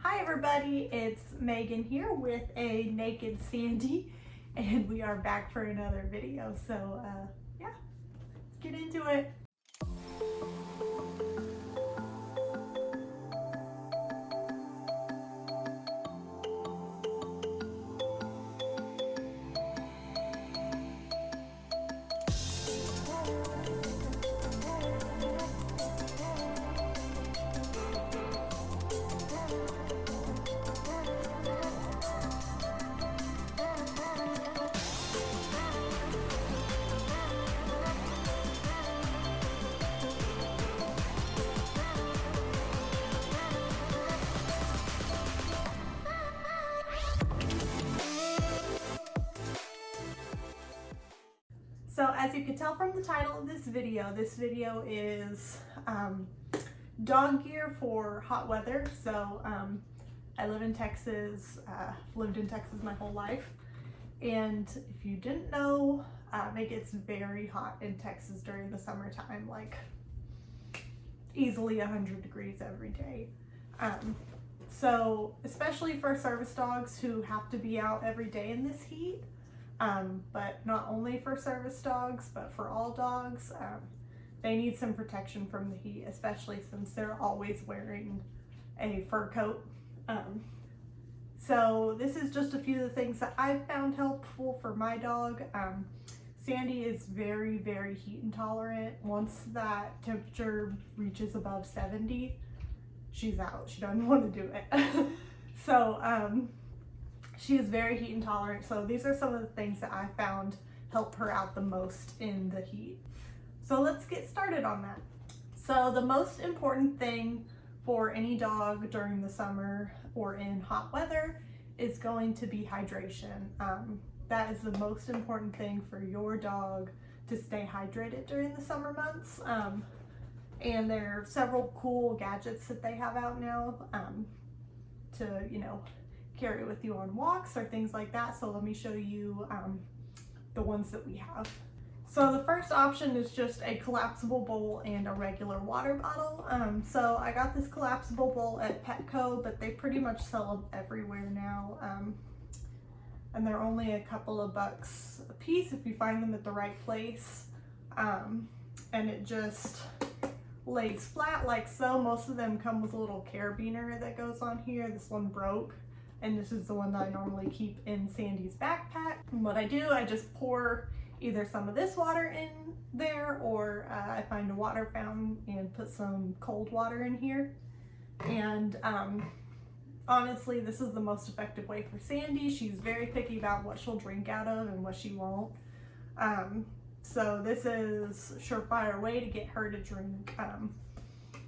Hi everybody, it's Megan here with a naked Sandy, and we are back for another video. So yeah, let's get into it. So as you can tell from the title of this video is dog gear for hot weather. So I live in Texas, lived in Texas my whole life. And if you didn't know, it gets very hot in Texas during the summertime, like easily 100 degrees every day. So especially for service dogs who have to be out every day in this heat, but not only for service dogs, but for all dogs, they need some protection from the heat, especially since they're always wearing a fur coat. So this is just a few of the things that I've found helpful for my dog. Sandy is very, very heat intolerant. Once that temperature reaches above 70, she's out. She doesn't want to do it. So she is very heat intolerant. So these are some of the things that I found help her out the most in the heat. So let's get started on that. So the most important thing for any dog during the summer or in hot weather is going to be hydration. That is the most important thing for your dog to stay hydrated during the summer months. And there are several cool gadgets that they have out now to, carry with you on walks or things like that. So let me show you the ones that we have. So the first option is just a collapsible bowl and a regular water bottle. So I got this collapsible bowl at Petco, but they pretty much sell them everywhere now. And they're only a couple of bucks a piece if you find them at the right place. And it just lays flat like so. Most of them come with a little carabiner that goes on here. This one broke, and this is the one that I normally keep in Sandy's backpack. And what I do, I just pour either some of this water in there, or I find a water fountain and put some cold water in here. And honestly, this is the most effective way for Sandy. She's very picky about what she'll drink out of and what she won't. So this is a surefire way to get her to drink.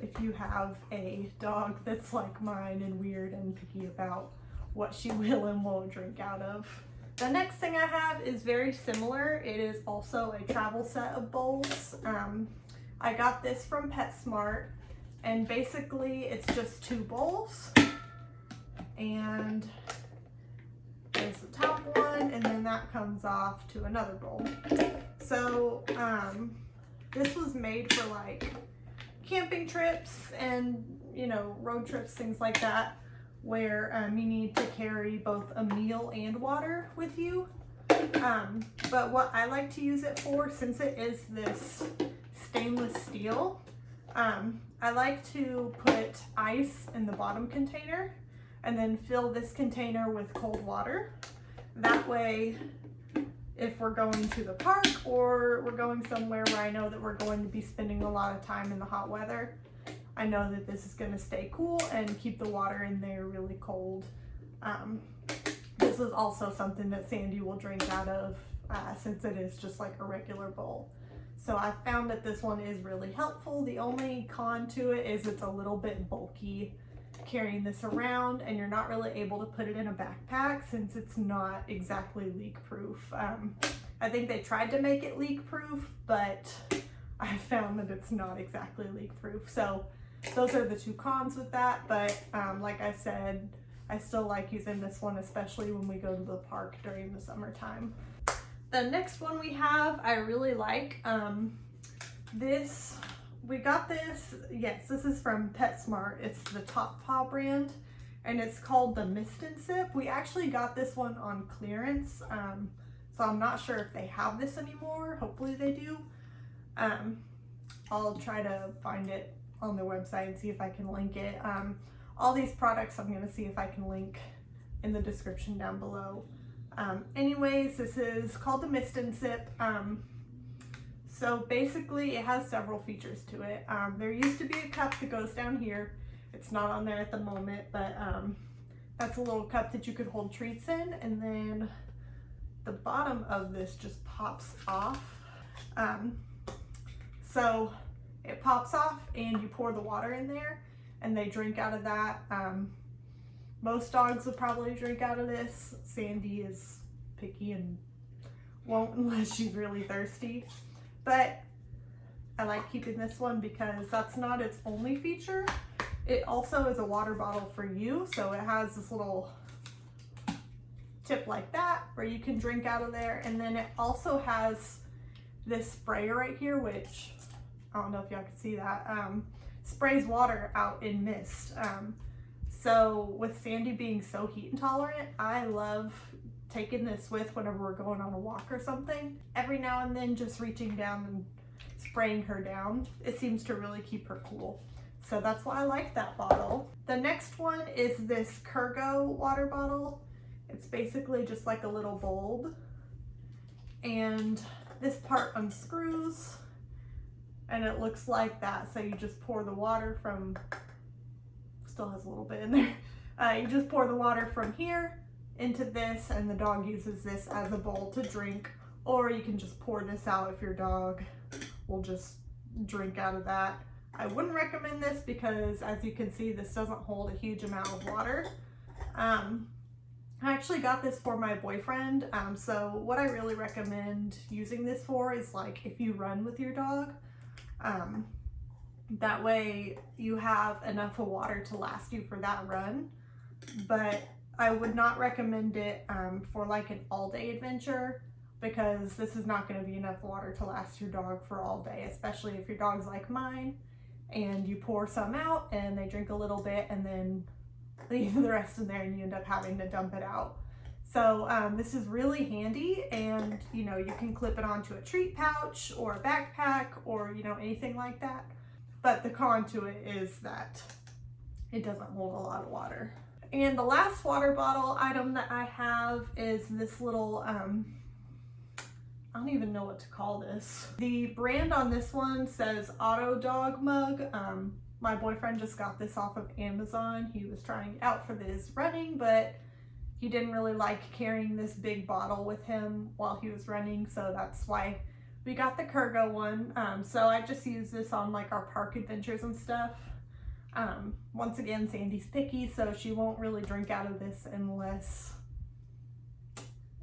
If you have a dog that's like mine and weird and picky about what she will and won't drink out of. The next thing I have is very similar. It is also a travel set of bowls. I got this from PetSmart, and basically it's just two bowls, and there's the top one, and then that comes off to another bowl. So this was made for like camping trips and road trips, things like that, where you need to carry both a meal and water with you. But what I like to use it for, since it is this stainless steel, I like to put ice in the bottom container and then fill this container with cold water. That way, if we're going to the park or we're going somewhere where I know that we're going to be spending a lot of time in the hot weather, I know that this is going to stay cool and keep the water in there really cold. This is also something that Sandy will drink out of since it is just like a regular bowl. So I found that this one is really helpful. The only con to it is it's a little bit bulky carrying this around, and you're not really able to put it in a backpack since it's not exactly leak proof. I think they tried to make it leak proof, but I found that it's not exactly leak proof. So those are the two cons with that, but like I said, I still like using this one, especially when we go to the park during the summertime. The next one we have, I really like. We got this, yes, this is from PetSmart. It's the Top Paw brand, and it's called the Mist and Sip. We actually got this one on clearance, so I'm not sure if they have this anymore. Hopefully they do. I'll try to find it on their website and see if I can link it. All these products I'm gonna see if I can link in the description down below. Anyways, this is called the Mist and Sip. So basically it has several features to it. There used to be a cup that goes down here. It's not on there at the moment, but that's a little cup that you could hold treats in, and then the bottom of this just pops off. So it pops off and you pour the water in there and they drink out of that. Most dogs would probably drink out of this. Sandy is picky and won't unless she's really thirsty. But I like keeping this one because that's not its only feature. It also is a water bottle for you. So it has this little tip like that where you can drink out of there. And then it also has this sprayer right here, which I don't know if y'all can see that, sprays water out in mist. So with Sandy being so heat intolerant, I love taking this with whenever we're going on a walk or something. Every now and then just reaching down and spraying her down. It seems to really keep her cool. So that's why I like that bottle. The next one is this Kurgo water bottle. It's basically just like a little bulb. And this part unscrews and it looks like that. So you just pour the water from, still has a little bit in there. You just pour the water from here into this, and the dog uses this as a bowl to drink, or you can just pour this out if your dog will just drink out of that. I wouldn't recommend this because, as you can see, this doesn't hold a huge amount of water. I actually got this for my boyfriend, so what I really recommend using this for is like if you run with your dog, that way you have enough of water to last you for that run. But I would not recommend it for like an all-day adventure, because this is not going to be enough water to last your dog for all day, especially if your dog's like mine and you pour some out and they drink a little bit and then leave the rest in there and you end up having to dump it out. So this is really handy, and you know, you can clip it onto a treat pouch or a backpack or, you know, anything like that. But the con to it is that it doesn't hold a lot of water. And the last water bottle item that I have is this little, I don't even know what to call this. The brand on this one says Auto Dog Mug. My boyfriend just got this off of Amazon. He was trying it out for his running, but he didn't really like carrying this big bottle with him while he was running, so that's why we got the Kurgo one. So I just use this on like our park adventures and stuff. Once again, Sandy's picky, so she won't really drink out of this unless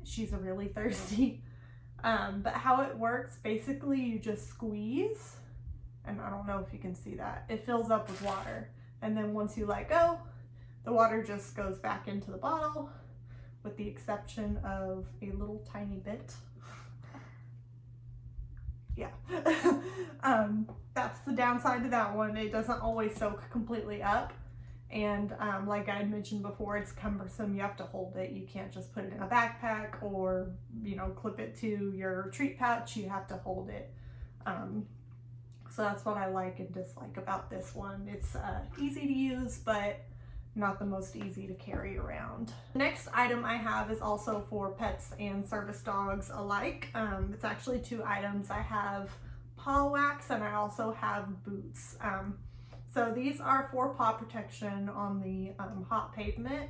she's really thirsty. But how it works, basically you just squeeze, and I don't know if you can see that, it fills up with water. And then once you let go, the water just goes back into the bottle, with the exception of a little tiny bit. Yeah. That's the downside to that one. It doesn't always soak completely up, and like I had mentioned before, it's cumbersome. You have to hold it. You can't just put it in a backpack or, you know, clip it to your treat pouch. You have to hold it. So that's what I like and dislike about this one. It's easy to use, but not the most easy to carry around. The next item I have is also for pets and service dogs alike. It's actually two items. I have paw wax and I also have boots. So these are for paw protection on the hot pavement.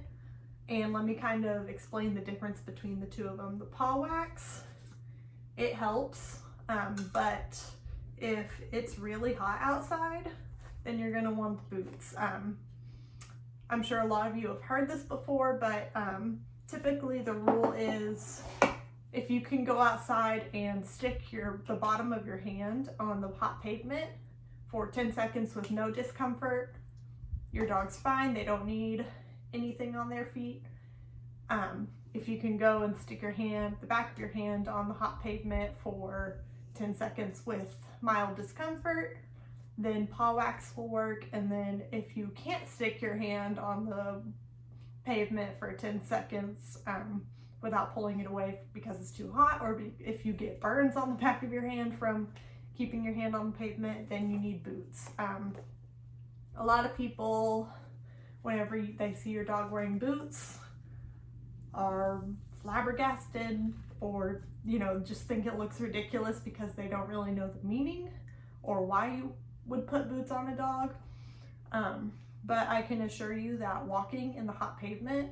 And let me kind of explain the difference between the two of them. The paw wax, it helps, but if it's really hot outside, then you're gonna want the boots. I'm sure a lot of you have heard this before, but typically the rule is if you can go outside and stick the bottom of your hand on the hot pavement for 10 seconds with no discomfort, your dog's fine. They don't need anything on their feet. If you can go and stick the back of your hand on the hot pavement for 10 seconds with mild discomfort, then paw wax will work. And then if you can't stick your hand on the pavement for 10 seconds without pulling it away because it's too hot, or if you get burns on the back of your hand from keeping your hand on the pavement, then you need boots. A lot of people, whenever they see your dog wearing boots, are flabbergasted, or just think it looks ridiculous because they don't really know the meaning or why you would put boots on a dog. But I can assure you that walking in the hot pavement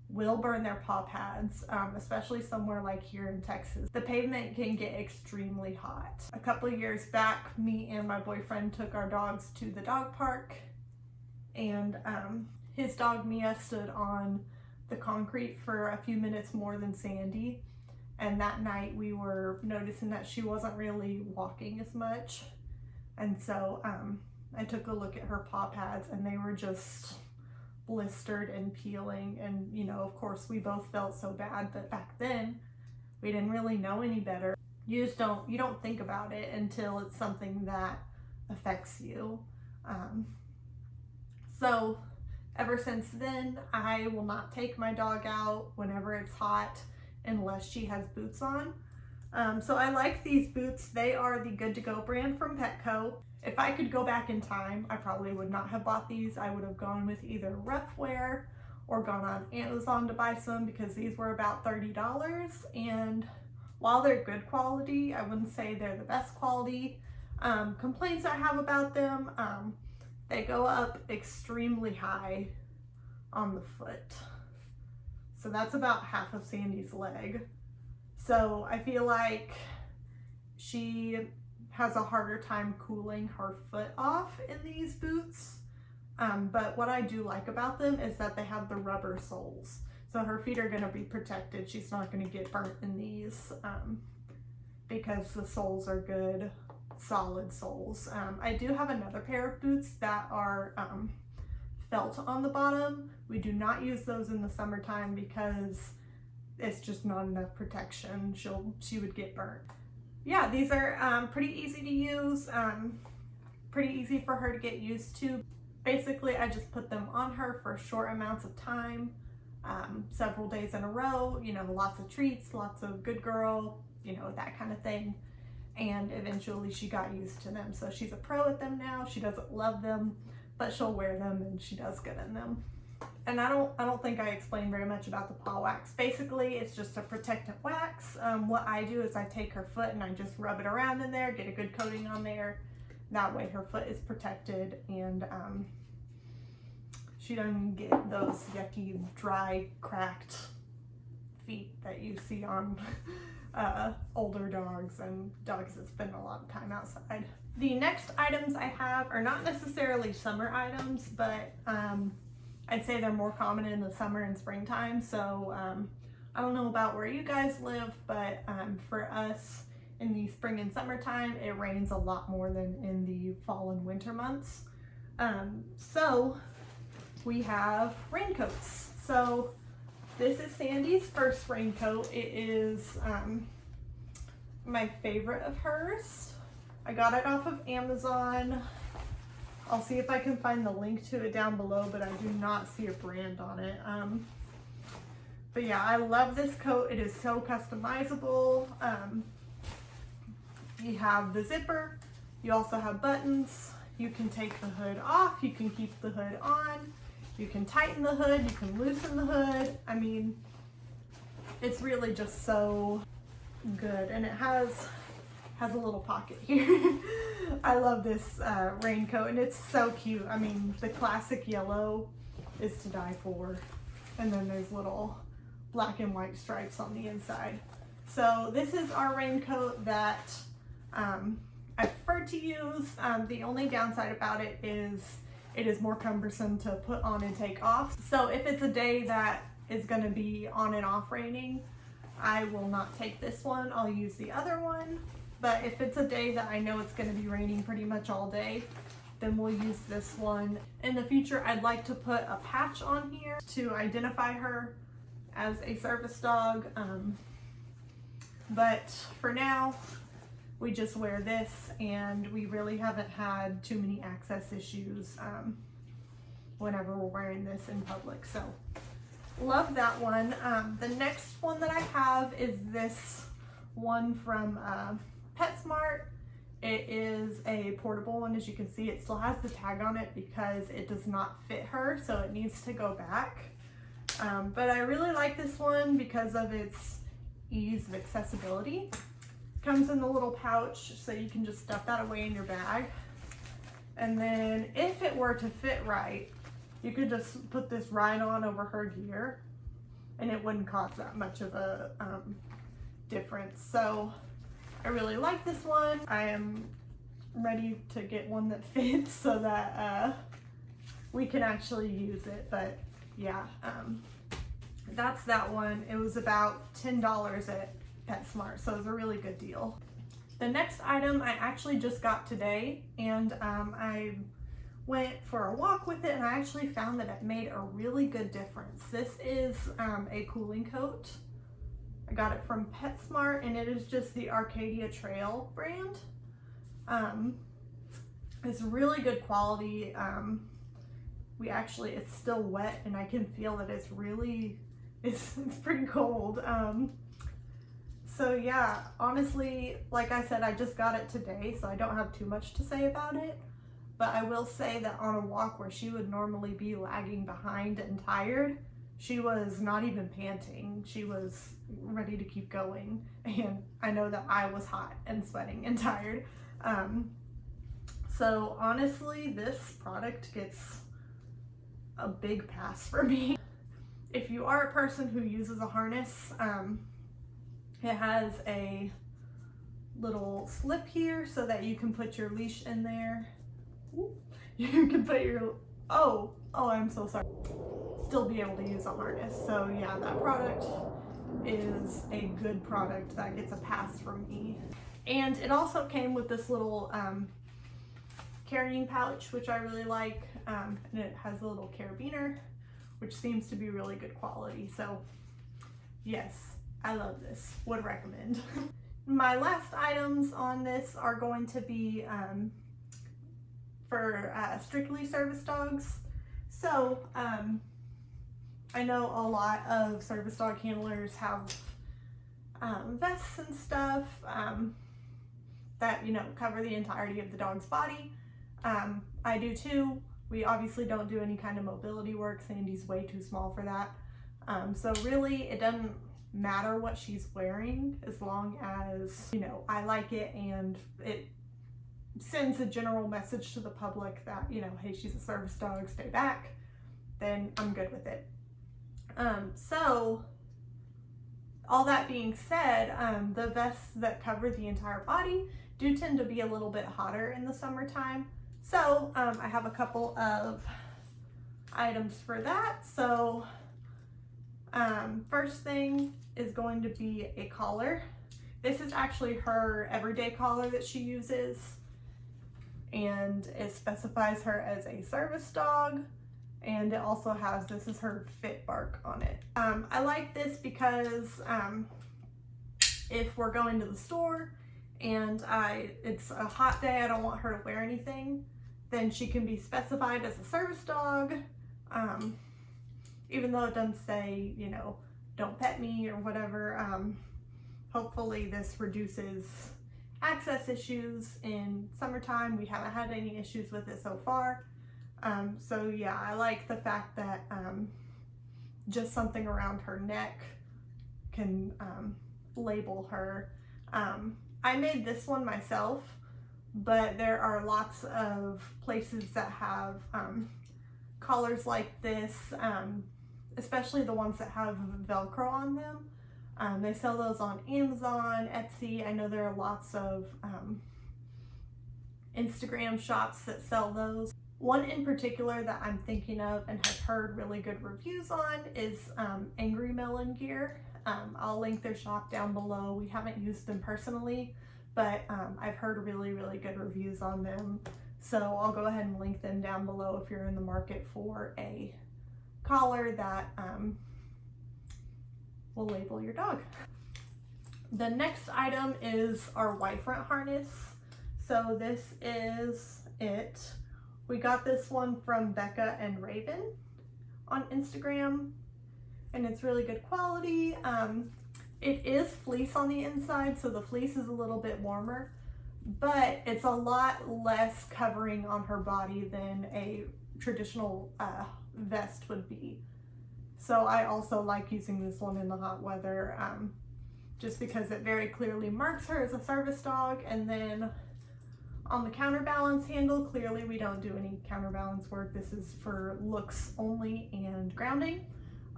will burn their paw pads, especially somewhere like here in Texas. The pavement can get extremely hot. A couple of years back, me and my boyfriend took our dogs to the dog park, and his dog Mia stood on the concrete for a few minutes more than Sandy. And that night we were noticing that she wasn't really walking as much. And so I took a look at her paw pads, and they were just blistered and peeling. And of course we both felt so bad, but back then we didn't really know any better. You don't think about it until it's something that affects you. So ever since then, I will not take my dog out whenever it's hot unless she has boots on. So I like these boots. They are the Good to Go brand from Petco. If I could go back in time, I probably would not have bought these. I would have gone with either Roughwear or gone on Amazon to buy some, because these were about $30. And while they're good quality, I wouldn't say they're the best quality. Complaints I have about them, they go up extremely high on the foot. So that's about half of Sandy's leg. So I feel like she has a harder time cooling her foot off in these boots. But what I do like about them is that they have the rubber soles. So her feet are gonna be protected. She's not gonna get burnt in these because the soles are good, solid soles. I do have another pair of boots that are felt on the bottom. We do not use those in the summertime because it's just not enough protection. She would get burnt. Yeah, these are pretty easy to use, pretty easy for her to get used to. Basically, I just put them on her for short amounts of time, several days in a row, lots of treats, lots of good girl, that kind of thing. And eventually she got used to them. So she's a pro at them now. She doesn't love them, but she'll wear them and she does good in them. And I don't think I explained very much about the paw wax. Basically, it's just a protectant wax. What I do is I take her foot and I just rub it around in there, get a good coating on there. That way her foot is protected, and she doesn't get those yucky, dry, cracked feet that you see on older dogs and dogs that spend a lot of time outside. The next items I have are not necessarily summer items, but I'd say they're more common in the summer and springtime. So I don't know about where you guys live, but for us in the spring and summertime, it rains a lot more than in the fall and winter months. So we have raincoats. So this is Sandy's first raincoat. It is my favorite of hers. I got it off of Amazon. I'll see if I can find the link to it down below, but I do not see a brand on it. But yeah, I love this coat. It is so customizable. You have the zipper. You also have buttons. You can take the hood off. You can keep the hood on. You can tighten the hood. You can loosen the hood. I mean, it's really just so good. And it has a little pocket here. I love this raincoat, and it's so cute. I mean, the classic yellow is to die for. And then there's little black and white stripes on the inside. So this is our raincoat that I prefer to use. The only downside about it is more cumbersome to put on and take off. So if it's a day that is gonna be on and off raining, I will not take this one. I'll use the other one. But if it's a day that I know it's gonna be raining pretty much all day, then we'll use this one. In the future, I'd like to put a patch on here to identify her as a service dog. But for now, we just wear this, and we really haven't had too many access issues whenever we're wearing this in public. So Love that one. The next one that I have is this one from PetSmart. It is a portable one. As you can see, it still has the tag on it because it does not fit her, so it needs to go back. But I really like this one because of its ease of accessibility. Comes in the little pouch, so you can just stuff that away in your bag. And then if it were to fit right, you could just put this right on over her gear and it wouldn't cause that much of a difference. So I really like this one. I am ready to get one that fits so that we can actually use it. But yeah, that's that one. It was about $10 at PetSmart, so it was a really good deal. The next item I actually just got today, and I went for a walk with it, and I actually found that it made a really good difference. This is a cooling coat. I got it from PetSmart, and it is just the Arcadia Trail brand. It's really good quality. It's still wet, and I can feel that it's pretty cold. So yeah, honestly, like I said, I just got it today, so I don't have too much to say about it. But I will say that on a walk where she would normally be lagging behind and tired, she was not even panting. She was ready to keep going. And I know that I was hot and sweating and tired. So honestly, this product gets a big pass for me. If you are a person who uses a harness, it has a little slip here so that you can put your leash in there. You can put your, oh, I'm so sorry. Still be able to use a harness. So yeah, that product is a good product that gets a pass from me. And it also came with this little carrying pouch, which I really like. And it has a little carabiner, which seems to be really good quality. So yes, I love this, would recommend. My last items on this are going to be for strictly service dogs. So I know a lot of service dog handlers have vests and stuff that, cover the entirety of the dog's body. I do too. We obviously don't do any kind of mobility work. Sandy's way too small for that. So really it doesn't matter what she's wearing as long as, I like it and it sends a general message to the public that, hey, she's a service dog, stay back, then I'm good with it. So all that being said, the vests that cover the entire body do tend to be a little bit hotter in the summertime. So I have a couple of items for that. So first thing is going to be a collar. This is actually her everyday collar that she uses, and it specifies her as a service dog, and it also has, this is her fit bark on it. I like this because if we're going to the store and it's a hot day, I don't want her to wear anything, then she can be specified as a service dog, even though it doesn't say, don't pet me or whatever. Hopefully this reduces access issues in summertime. We haven't had any issues with it so far. So yeah, I like the fact that just something around her neck can label her. I made this one myself, but there are lots of places that have collars like this, especially the ones that have Velcro on them. They sell those on Amazon, Etsy. I know there are lots of Instagram shops that sell those. One in particular that I'm thinking of and have heard really good reviews on is Angry Melon Gear. I'll link their shop down below. We haven't used them personally, but I've heard really, really good reviews on them. So I'll go ahead and link them down below if you're in the market for a collar that will label your dog. The next item is our Y-front harness. So this is it. We got this one from Becca and Raven on Instagram, and it's really good quality. It is fleece on the inside, so the fleece is a little bit warmer, but it's a lot less covering on her body than a traditional vest would be. So I also like using this one in the hot weather, just because it very clearly marks her as a service dog. And then on the counterbalance handle, clearly we don't do any counterbalance work. This is for looks only and grounding.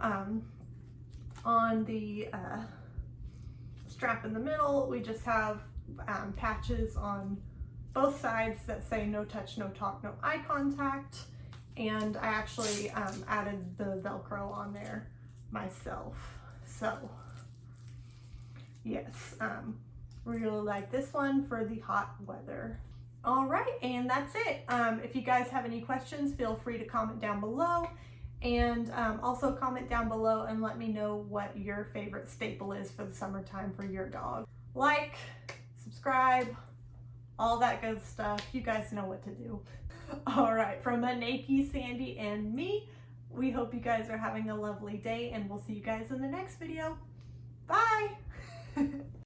On the strap in the middle, we just have patches on both sides that say no touch, no talk, no eye contact. And I actually added the Velcro on there myself. So yes, really like this one for the hot weather. All right, and that's it. If you guys have any questions, feel free to comment down below, and also comment down below and let me know what your favorite staple is for the summertime for your dog. Like, subscribe, all that good stuff. You guys know what to do. All right, from Anaki, Sandy, and me, we hope you guys are having a lovely day, and we'll see you guys in the next video. Bye!